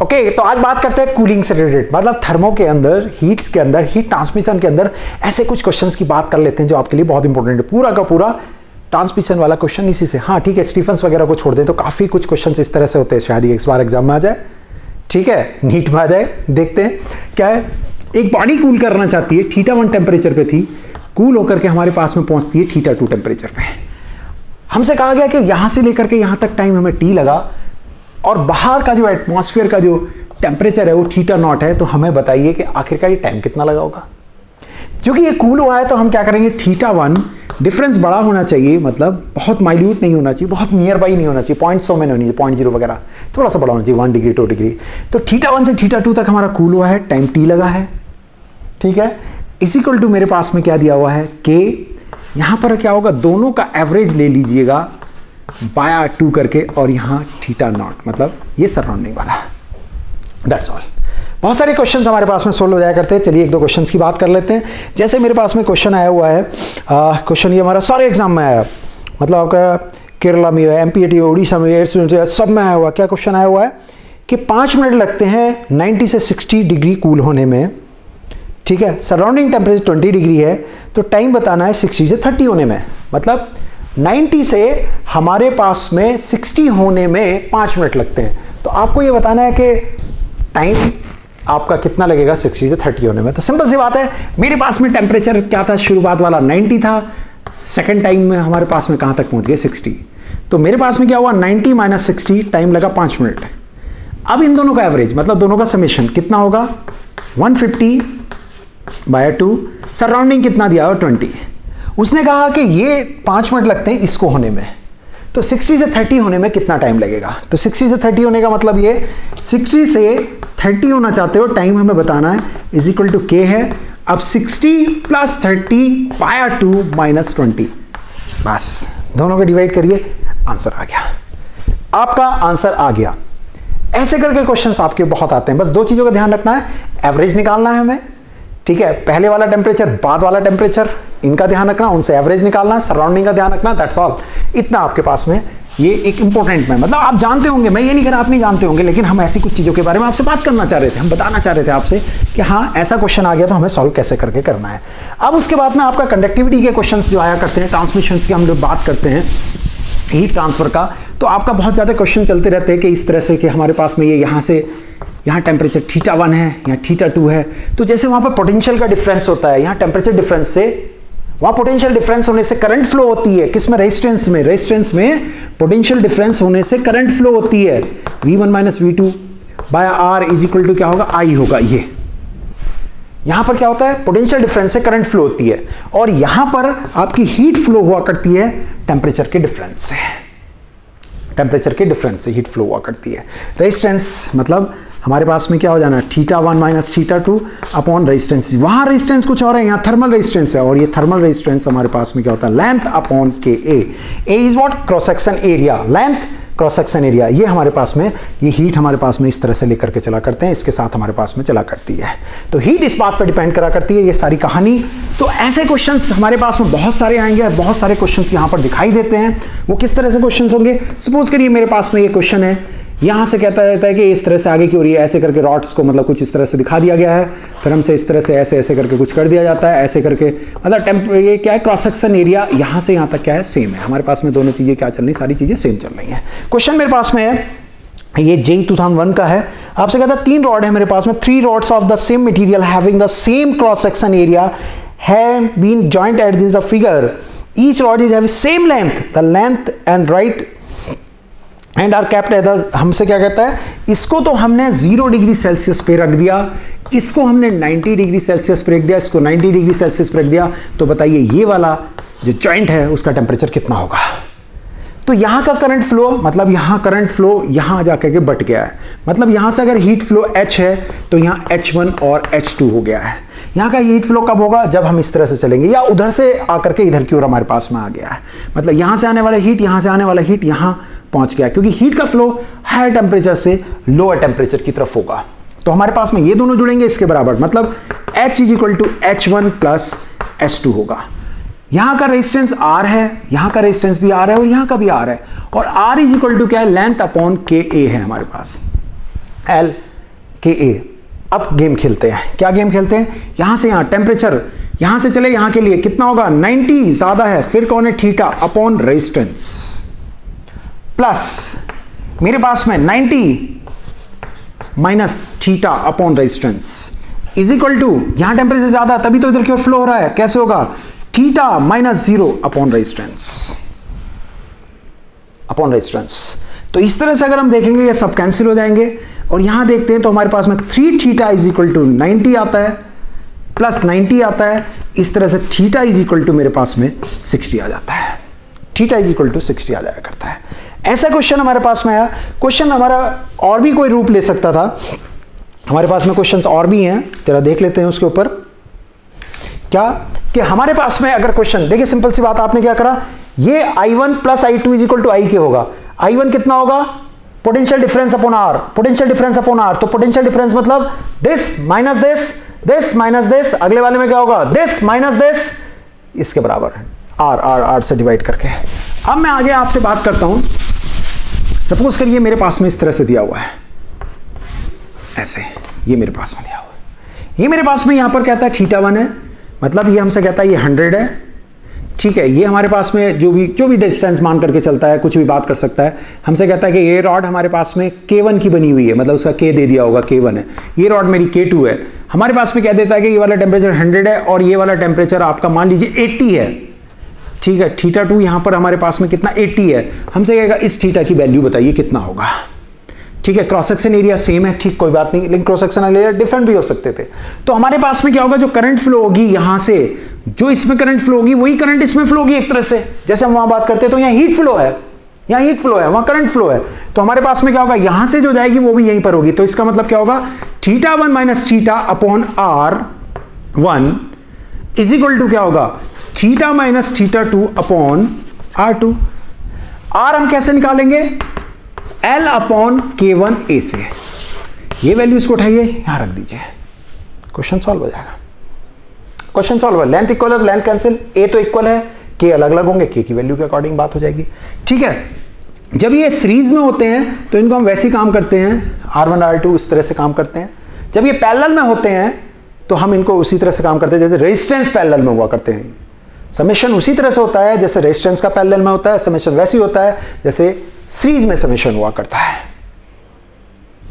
Okay, तो आज बात करते हैं कूलिंग से रिलेटेड, मतलब थर्मो के अंदर, हीट के अंदर, हीट ट्रांसमिशन के अंदर ऐसे कुछ क्वेश्चंस की बात कर लेते हैं जो आपके लिए बहुत इंपॉर्टेंट है। पूरा का पूरा ट्रांसमिशन वाला क्वेश्चन इसी से। हाँ ठीक है, स्टीफन्स वगैरह को छोड़ दें तो काफ़ी कुछ क्वेश्चंस इस तरह से होते हैं, शायद इस बार एग्जाम में आ जाए, ठीक है, नीट में आ जाए। देखते हैं क्या है। एक बॉडी कूल करना चाहती है, θ1 टेम्परेचर पे थी, कूल होकर के हमारे पास में पहुंचती है θ2 टेम्परेचर पे। हमसे कहा गया कि यहां से लेकर के यहां तक टाइम हमें T लगा और बाहर का जो एटमॉस्फेयर का जो टेम्परेचर है वो θ0 है, तो हमें बताइए कि आखिरकार ये टाइम कितना लगा होगा। क्योंकि ये कूल हुआ है तो हम क्या करेंगे, θ1 डिफरेंस बड़ा होना चाहिए, मतलब बहुत माइल्यूट नहीं होना चाहिए, बहुत नियर बाई नहीं होना चाहिए, 0.100 में नहीं होनी चाहिए, 0.0 वगैरह, थोड़ा सा बड़ा होना चाहिए, 1 डिग्री 2 डिग्री। तो θ1 से θ2 तक हमारा कूल हुआ है, टाइम T लगा है, ठीक है। इस इक्वल टू मेरे पास में क्या दिया हुआ है, K। यहाँ पर क्या होगा, दोनों का एवरेज ले लीजिएगा बाय 2 करके, और यहाँ θ0 मतलब ये सराउंडिंग वाला। That's all. बहुत सारे क्वेश्चंस हमारे पास में सोल्व हो जाया करते हैं। चलिए एक दो क्वेश्चंस की बात कर लेते हैं। जैसे मेरे पास में क्वेश्चन आया हुआ है, क्वेश्चन ये हमारा सारे एग्जाम में आया, मतलब आपका केरला में है, MPAT, उड़ीसा में, सब में आया हुआ। क्या क्वेश्चन आया हुआ है कि 5 मिनट लगते हैं 90 से 60 डिग्री कूल होने में, ठीक है। सराउंडिंग टेम्परेचर 20 डिग्री है, तो टाइम बताना है 60 से 30 होने में, मतलब 90 से हमारे पास में 60 होने में 5 मिनट लगते हैं। तो आपको ये बताना है कि टाइम आपका कितना लगेगा 60 से 30 होने में। तो सिंपल सी बात है, मेरे पास में टेम्परेचर क्या था, शुरुआत वाला 90 था, सेकंड टाइम में हमारे पास में कहां तक पहुंच गए, 60। तो मेरे पास में क्या हुआ, 90 माइनस 60, टाइम लगा 5 मिनट। अब इन दोनों का एवरेज, मतलब दोनों का समेशन कितना होगा, 150 बाय 2, सराउंडिंग कितना दिया हुआ 20। उसने कहा कि ये 5 मिनट लगते हैं इसको होने में, तो 60 से 30 होने में कितना टाइम लगेगा। तो 60 से 30 होने का मतलब ये 60 से 30 होना चाहते हो, टाइम हमें बताना है, इज इक्वल टू K है। अब 60 प्लस 30 बाय 2 माइनस 20, बस दोनों को डिवाइड करिए, आंसर आ गया, आपका आंसर आ गया। ऐसे करके क्वेश्चंस आपके बहुत आते हैं। बस 2 चीज़ों का ध्यान रखना है, एवरेज निकालना है हमें, ठीक है, पहले वाला टेम्परेचर, बाद वाला टेम्परेचर, इनका ध्यान रखना, उनसे एवरेज निकालना, सराउंडिंग का ध्यान रखना, दैट्स ऑल। इतना आपके पास में ये एक इंपॉर्टेंट में, मतलब आप जानते होंगे, मैं ये नहीं कह रहा आप नहीं जानते होंगे, लेकिन हम ऐसी कुछ चीज़ों के बारे में आपसे बात करना चाह रहे थे, हम बताना चाह रहे थे आपसे कि हाँ ऐसा क्वेश्चन आ गया तो हमें सॉल्व कैसे करके करना है। अब उसके बाद में आपका कंडक्टिविटी के क्वेश्चन जो आया करते हैं, ट्रांसमिशन की हम लोग बात करते हैं, हीट ट्रांसफर का, तो आपका बहुत ज़्यादा क्वेश्चन चलते रहते हैं कि इस तरह से कि हमारे पास में ये यहाँ से यहाँ टेम्परेचर θ1 है, यहाँ θ2 है, तो जैसे वहाँ पर पोटेंशियल का डिफरेंस होता है, यहाँ टेम्परेचर डिफरेंस से वहाँ पोटेंशियल डिफरेंस होने से करंट फ्लो होती है, किसमें, रेजिस्टेंस में। रेजिस्टेंस में पोटेंशियल डिफरेंस होने से करंट फ्लो होती है, V1 minus V2 by R is equal to क्या होगा, I होगा। ये यहाँ पर क्या होता है, पोटेंशियल डिफरेंस से करंट फ्लो होती है, और यहाँ पर आपकी हीट फ्लो हुआ करती है टेम्परेचर के डिफरेंस से, टेम्परेचर के डिफरेंस से हीट फ्लो हुआ करती है। रेजिस्टेंस मतलब हमारे पास में क्या हो जाना, θ1 माइनस θ2 अपॉन रेजिस्टेंस। वहाँ रेजिस्टेंस कुछ और है, यहाँ थर्मल रेजिस्टेंस है, और ये थर्मल रेजिस्टेंस हमारे पास में क्या होता है, length upon KA। A is what, cross section area, length cross section area. ये हमारे पास में, ये हीट हमारे पास में इस तरह से लेकर के चला करते हैं, इसके साथ हमारे पास में चला करती है। तो हीट इस बात पर डिपेंड करा करती है, ये सारी कहानी। तो ऐसे क्वेश्चंस हमारे पास में बहुत सारे आएंगे, बहुत सारे क्वेश्चंस यहाँ पर दिखाई देते हैं। वो किस तरह से क्वेश्चंस होंगे, सपोज करिए मेरे पास में ये क्वेश्चन है, यहाँ से कहता रहता है कि इस तरह से आगे की ओर ये ऐसे करके रॉड्स को मतलब कुछ इस तरह से दिखा दिया गया है, फिर हमसे इस तरह से ऐसे ऐसे करके कुछ कर दिया जाता है, ऐसे करके, मतलब ये क्या है, क्रॉस सेक्शन एरिया यहाँ से यहाँ तक क्या है, सेम है। हमारे पास में दोनों चीज़ें क्या चल रही, सारी चीज़ें सेम चल रही हैं। क्वेश्चन मेरे पास में है, ये JEE 2001 का है, आपसे कहता है 3 रॉड है मेरे पास में, 3 rods of the same material having the same cross section area have been joint at this figure, each rod is have same length, the length and right end are kept at the, हमसे क्या कहता है, इसको तो हमने 0 degree Celsius पे रख दिया, इसको हमने 90 डिग्री सेल्सियस पे रख दिया, इसको 90 डिग्री सेल्सियस पे रख दिया, तो बताइए ये वाला जो जॉइंट है उसका टेम्परेचर कितना होगा। तो यहाँ का करंट फ्लो, मतलब यहाँ करंट फ्लो यहाँ जाकर के बट गया है, मतलब यहाँ से अगर हीट फ्लो H है तो यहाँ H1 और H2 हो गया है। यहाँ का हीट फ्लो कब होगा, जब हम इस तरह से चलेंगे, या उधर से आकर के इधर की ओर हमारे पास में आ गया है, मतलब यहाँ से आने वाला हीट, यहाँ से आने वाला हीट यहाँ पहुँच गया, क्योंकि हीट का फ्लो हायर टेम्परेचर से लोअर टेम्परेचर की तरफ होगा। तो हमारे पास में ये दोनों जुड़ेंगे इसके बराबर, मतलब H is equal to H1 plus H2 होगा। यहां का रेजिस्टेंस R है, यहां का रेजिस्टेंस भी R है और यहां का भी R है, और R इज इक्वल टू क्या है, लेंथ अपॉन KA है हमारे पास, L के ए। अब गेम खेलते हैं, क्या गेम खेलते हैं, यहां से यहां टेम्परेचर यहां से चले यहां के लिए कितना होगा 90 ज्यादा है, फिर कौन है थीटा अपॉन रेजिस्टेंस, प्लस मेरे पास में 90 minus theta upon resistance is equal to, यहां टेम्परेचर ज्यादा तभी तो इधर की ओर फ्लो हो रहा है, कैसे होगा थीटा माइनस 0 अपॉन रेजिस्टेंस। तो इस तरह से अगर हम देखेंगे ये सब कैंसिल हो जाएंगे, और यहां देखते हैं तो हमारे पास में 3 थीटा इज इक्वल टू 90 आता है, प्लस 90 आता है, इस तरह से थीटा इज इक्वल टू मेरे पास में 60 आ जाता है, थीटा इज इक्वल टू 60 आ जाया करता है। ऐसा क्वेश्चन हमारे पास में आया। क्वेश्चन हमारा और भी कोई रूप ले सकता था, हमारे पास में क्वेश्चंस और भी हैं, जरा देख लेते हैं उसके ऊपर। क्या कि हमारे पास में अगर क्वेश्चन देखिए, सिंपल सी बात, आपने क्या करा, ये I1 plus I2 is equal to I के होगा। I1 कितना होगा, potential difference upon R, potential difference upon R, तो पोटेंशियल डिफरेंस मतलब this minus this, this minus this, अगले वाले में क्या होगा दिस माइनस दिस, इसके बराबर R से डिवाइड करके। अब मैं आगे आपसे बात करता हूं, सपोज करिए मेरे पास में इस तरह से दिया हुआ है, ऐसे ये मेरे पास में दिया हुआ है, ये मेरे पास में यहां पर कहता है θ1 है, मतलब ये हमसे कहता है ये 100 है, ठीक है। ये हमारे पास में जो भी डिस्टेंस मान करके चलता है, कुछ भी बात कर सकता है, हमसे कहता है कि ये रॉड हमारे पास में K1 की बनी हुई है, मतलब उसका K दे दिया होगा, K1 है, ये रॉड मेरी K2 है। हमारे पास में कह देता है कि ये वाला टेम्परेचर 100 है और ये वाला टेम्परेचर आपका मान लीजिए 80 है, ठीक है। θ2 यहां पर हमारे पास में कितना 80 है, हमसे कहेगा इस थीटा की वैल्यू बताइए कितना होगा, ठीक है। क्रॉस सेक्शन एरिया सेम है, ठीक, कोई बात नहीं, लेकिन क्रॉस सेक्शन एरिया डिफरेंट भी हो सकते थे। तो हमारे पास में क्या होगा, जो करंट फ्लो होगी यहां से, जो इसमें करंट फ्लो होगी वही करंट इसमें फ्लो होगी एक तरह से, जैसे हम वहां बात करते हैं तो यहाँ हीट फ्लो है, यहाँ हीट फ्लो है, वहां करंट फ्लो है, तो हमारे पास में क्या होगा, यहां से जो जाएगी वो भी यहीं पर होगी। तो इसका मतलब क्या होगा, θ1 minus theta upon R1 is equal to क्या होगा, theta minus θ2 upon R2। R हम कैसे निकालेंगे, L अपॉन K1A से, ये वैल्यू इसको उठाइए यहां रख दीजिए, क्वेश्चन सॉल्व हो जाएगा। क्वेश्चन सॉल्व है, लेंथ इक्वल है तो लेंथ कैंसिल, A तो इक्वल है, K अलग अलग होंगे, K की वैल्यू के अकॉर्डिंग बात हो जाएगी, ठीक है। जब ये सीरीज में होते हैं तो इनको हम वैसे ही काम करते हैं, R1 R2 इस तरह से काम करते हैं। जब ये पैरेलल में होते हैं तो हम इनको उसी तरह से काम करते हैं जैसे रेजिस्टेंस पैरेलल में हुआ करते हैं। समेशन उसी तरह से होता है जैसे रेजिस्टेंस का पैरेलल में होता है, समेशन वैसे ही होता है जैसे सीरीज में समेशन हुआ करता है।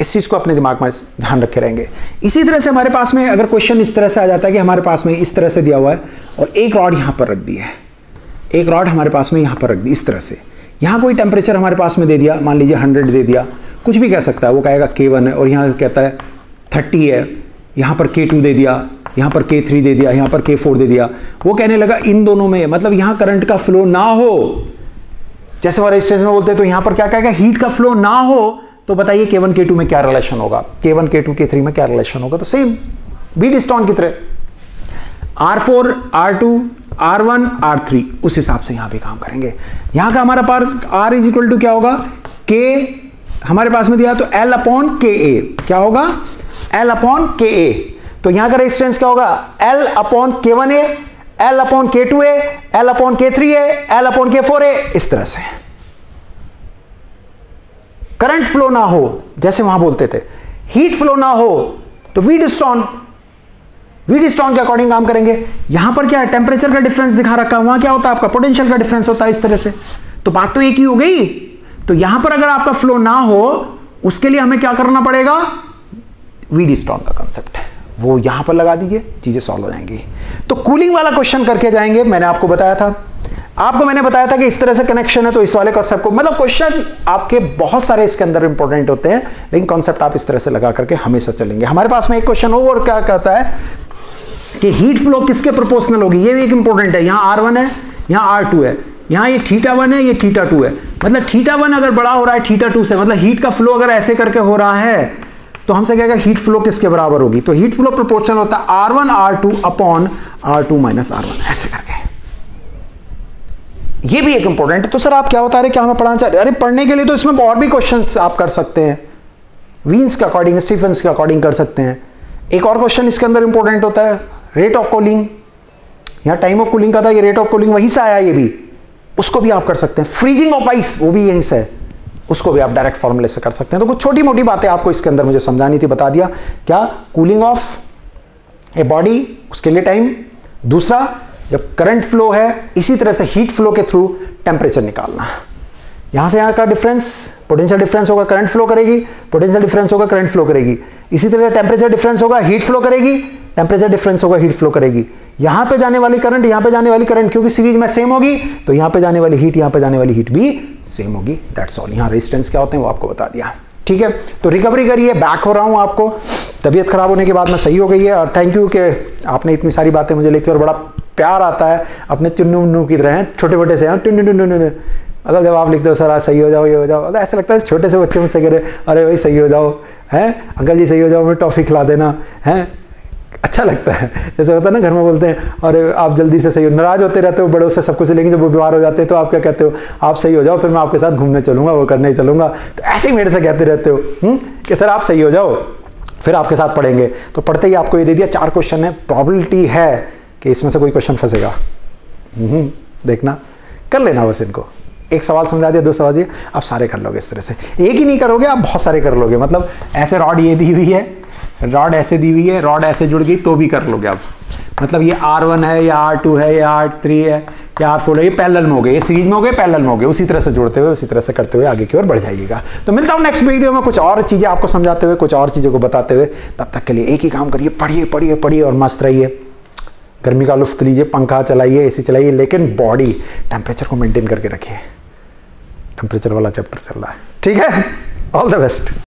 इस चीज को अपने दिमाग में ध्यान रखे रहेंगे। इसी तरह से हमारे पास में अगर क्वेश्चन इस तरह से आ जाता है कि हमारे पास में इस तरह से दिया हुआ है और एक रॉड यहां पर रख दी है, एक रॉड हमारे पास में यहां पर रख दी इस तरह से, यहां कोई टेम्परेचर हमारे पास में दे दिया, मान लीजिए 100 दे दिया, कुछ भी कह सकता है, वो कहेगा K1 है, और यहां कहता है 30 है, यहां पर K2 दे दिया, यहां पर K3 दे दिया, यहां पर K4 दे दिया। वो कहने लगा इन दोनों में मतलब यहां करंट का फ्लो ना हो, जैसे वो रेजिस्टेंस में बोलते हैं, तो यहां पर क्या कहेगा, हीट का फ्लो ना हो। तो बताइए K1 K2 में क्या रिलेशन होगा, K1 K2 K3 में क्या रिलेशन होगा, तो सेम बीट स्टोन की तरह R4 R2 R1 R3 उस हिसाब से यहां पे काम करेंगे। यहां का हमारा पार R इज इक्वल टू क्या होगा, K हमारे पास में दिया तो L अपॉन KA, क्या होगा L अपॉन KA। तो यहां का रेजिस्टेंस क्या होगा, L upon K1A, L upon K2A, L upon K3A, L upon K4A, इस तरह से। करंट फ्लो ना हो जैसे वहां बोलते थे, हीट फ्लो ना हो तो वीट स्टोन के अकॉर्डिंग काम करेंगे। यहां पर क्या है, टेम्परेचर का डिफरेंस दिखा रखा है, वहां क्या होता है आपका पोटेंशियल का डिफरेंस होता है इस तरह से, तो बात तो एक ही हो गई। तो यहां पर अगर आपका फ्लो ना हो उसके लिए हमें क्या करना पड़ेगा, वीट स्टोन का कंसेप्ट है वो यहां पर लगा दीजिए, चीजें सॉल्व हो जाएंगी। तो कूलिंग वाला क्वेश्चन करके जाएंगे, मैंने आपको बताया था कि इस तरह से कनेक्शन है, तो इस वाले कॉन्सेप्ट को, मतलब क्वेश्चन आपके बहुत सारे इसके अंदर इंपॉर्टेंट होते हैं, लेकिन कॉन्सेप्ट आप इस तरह से लगा करके हमेशा चलेंगे। हमारे पास में एक क्वेश्चन और क्या करता है कि हीट फ्लो किसके प्रोपोर्शनल होगी, ये भी एक इंपॉर्टेंट है। यहां R1 है, यहां R2 है, यहां ये θ1 है, ये θ2 है, मतलब θ1 अगर बड़ा हो रहा है θ2 से, मतलब हीट का फ्लो अगर ऐसे करके हो रहा है तो हमसे कहेगा हीट फ्लो किसके बराबर होगी, तो हीट फ्लो प्रोपोर्शनल होता है R1 R2 upon R2 minus R1, ऐसे करके। ये भी एक इंपॉर्टेंट है। तो सर आप क्या बता रहे, क्या हमें पढ़ाना चाह रहे, अरे पढ़ने के लिए तो इसमें और भी क्वेश्चंस आप कर सकते हैं, वीन्स के अकॉर्डिंग, स्टीफेंस के अकॉर्डिंग कर सकते हैं। एक और क्वेश्चन इसके अंदर इंपॉर्टेंट होता है, रेट ऑफ कूलिंग, यहाँ टाइम ऑफ कूलिंग का था, ये रेट ऑफ कूलिंग वहीं से आया, ये भी उसको भी आप कर सकते हैं। फ्रीजिंग ऑफ आइस वो भी यहीं से है, उसको भी आप डायरेक्ट फॉर्मूले से कर सकते हैं। तो कुछ छोटी मोटी बातें आपको इसके अंदर मुझे समझानी थी, बता दिया। क्या? कूलिंग ऑफ ए बॉडी, उसके लिए टाइम। दूसरा, जब करंट फ्लो है, इसी तरह से हीट फ्लो के थ्रू टेम्परेचर निकालना। यहां से यहां का डिफरेंस, पोटेंशियल डिफरेंस होगा, करंट फ्लो करेगी, पोटेंशियल डिफरेंस होगा, करंट फ्लो करेगी। इसी तरह टेम्परेचर डिफरेंस होगा, हीट फ्लो करेगी, टेम्परेचर डिफरेंस होगा, हीट फ्लो करेगी। यहां पे जाने वाली करंट, यहां पे जाने वाली करंट क्योंकि सीरीज में सेम होगी, तो यहां पे जाने वाली हीट, यहां पे जाने वाली हीट भी सेम होगी। That's all. यहां रेजिस्टेंस क्या होते हैं वो आपको बता दिया। ठीक है, तो रिकवरी करिए। बैक हो रहा हूं आपको, तबीयत खराब होने के बाद मैं सही हो गई है। और थैंक यू कि आपने इतनी सारी बातें मुझे लेके, और बड़ा प्यार आता है अपने चुन्नू मुन्नू की तरह, छोटे छोटे से मतलब जब आप लिखते हो सर आज सही हो जाओ, ये हो जाओ, मतलब ऐसा लगता है छोटे से बच्चे मुझसे कह रहे अरे भाई सही हो जाओ, हैं अंकल जी सही हो जाओ, मैं टॉफ़ी खिला देना, हैं अच्छा लगता है। जैसे होता है ना घर में बोलते हैं अरे आप जल्दी से सही हो, नाराज होते रहते हो बड़ों से सब कुछ, लेकिन जब वो बीमार हो जाते हैं तो आप क्या कहते हो, आप सही हो जाओ फिर मैं आपके साथ घूमने चलूँगा, वो करने चलूँगा। तो ऐसे ही मेरे से कहते रहते हो कि सर आप सही हो जाओ फिर आपके साथ पढ़ेंगे। तो पढ़ते ही आपको ये दे दिया 4 क्वेश्चन है, प्रॉबिलिटी है कि इसमें से कोई क्वेश्चन फंसेगा। देखना, कर लेना बस इनको। एक सवाल समझा दिया, 2 सवाल दिए, आप सारे कर लोगे इस तरह से। एक ही नहीं करोगे आप, बहुत सारे कर लोगे। मतलब ऐसे रॉड ये दी हुई है, रॉड ऐसे दी हुई है, रॉड ऐसे जुड़ गई तो भी कर लोगे आप। मतलब ये R1 है या R2 है या R3 है या R4 है, ये पैरेलल में हो गए, ये सीरीज में हो गए, पैरेलल में हो गए। उसी तरह से जुड़ते हुए, उसी तरह से करते हुए आगे की ओर बढ़ जाइएगा। तो मिलता हूँ नेक्स्ट वीडियो में कुछ और चीज़ें आपको समझाते हुए, कुछ और चीज़ों को बताते हुए। तब तक के लिए एक ही काम करिए, पढ़िए पढ़िए पढ़िए और मस्त रहिए। गर्मी का लुफ्त लीजिए, पंखा चलाइए, AC चलाइए, लेकिन बॉडी टेम्परेचर को मेंटेन करके रखिए। टेम्परेचर वाला चैप्टर चल रहा है, ठीक है। All the best.